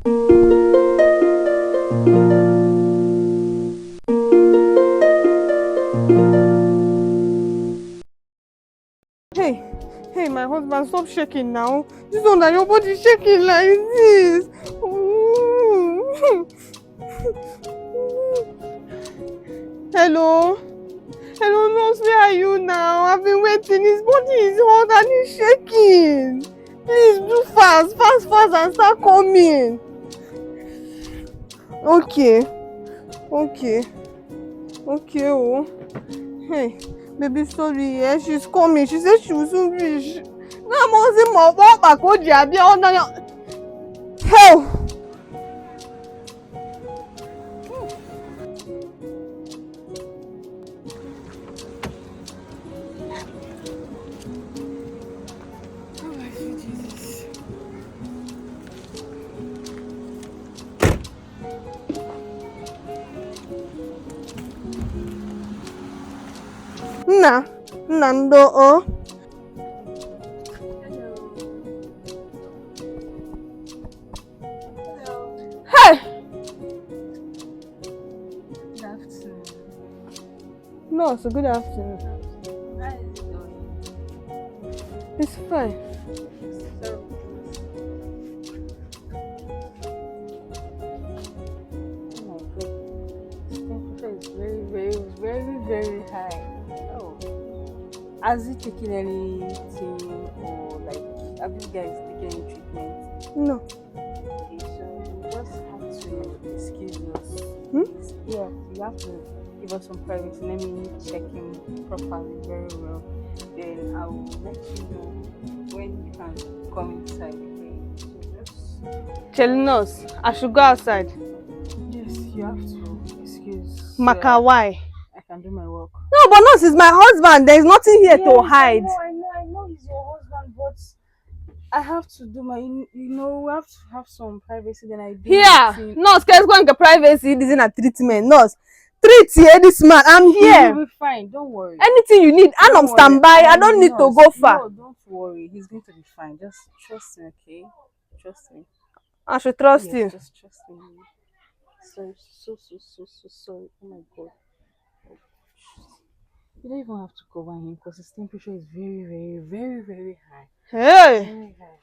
Hey, my husband, stop shaking now. This one that your body shaking like this. Hello? Hello, nurse, where are you now? I've been waiting. His body is hot and he's shaking. Please do fast, and start coming. Okay, oh. Hey, baby, sorry, yeah, she's coming. She said she will soon reach. Hell! Nando, oh. Hey! Good afternoon. No, so good afternoon. How is it going? It's fine. So, oh my God, this temperature is very high. Oh, has it taken anything or like have you guys taken any treatment? No. Okay, so you just have to excuse us. Hmm? Yeah, you have to give us some privacy. Let me check him properly, very well. Then I will let you know when you can come inside. Okay, so just Telling us I should go outside. yes, you have to excuse. Maka, why? I can do my work. No, but nurse is my husband. There is nothing here to hide. I know he's your husband, but I have to do my, we have to have some privacy. Then I do Here, my thing. nurse, let's go and get privacy. This is a treatment. Nurse, treat here this man. I'm here. You'll be fine. Don't worry. Anything you need, and I'm standby. I don't need to go far. No, don't worry. He's going to be fine. Just trust me, okay? Trust me. I should trust you. Just trust me. So sorry. Oh my God. Oh, you don't even have to cover him because his temperature is very high. Hey. Very high.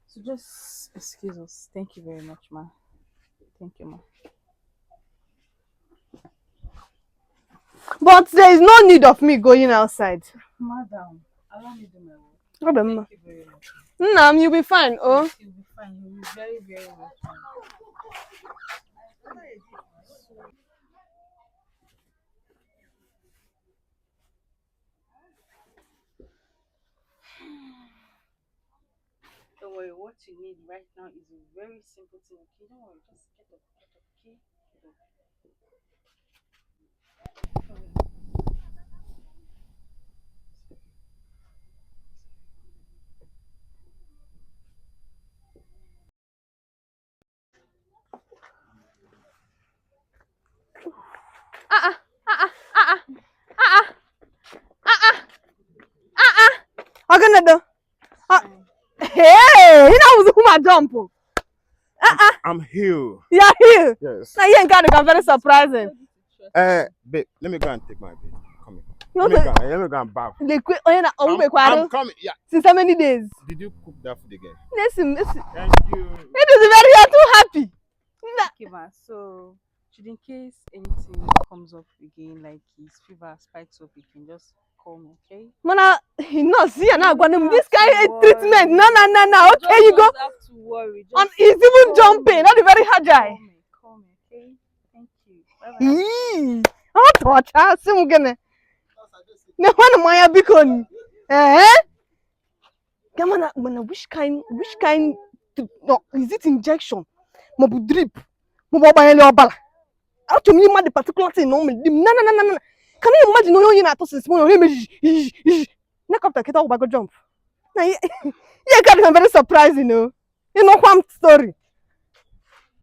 So just excuse us. Thank you very much, ma. Thank you, ma. But there is no need of me going outside. Madam, allow me to do my work. Problem. Thank you very much. Nam, you'll be fine. Oh. You'll be fine. You'll be very much fine. Don't worry, what you need right now is a very simple thing, okay? Don't worry, just get up, okay? Get up. Aganado. Hey, you know who's my jump. I'm here. You're here. Yes. Now you ain't got it. Very surprising. Babe, let me go and take my bed. Come here. You Let know, me go and bath. I'm coming. Yeah. since how many days? Did you cook that food again? Listen. Thank you. It is very, you're too happy. Okay, ma. So, should in case anything comes up again, like his fever spikes up, you can just call me, okay? Mana, no, see, I'm not going to this have guy to treatment. No. Okay, you go. Don't have to worry. And Just he's even call jumping. me. Not very agile. Call me, okay? Thank you. Bye-bye. I'm touch. I'm gonna. No one Maya Bicon. Come on, which kind? No, is it injection? Mobu drip. Mobu bala. How to me the particular thing? No. Can you imagine? No, you're not tossing small. Neck up the kettle back jump. Now, yeah, got very surprising, you know. You know what story.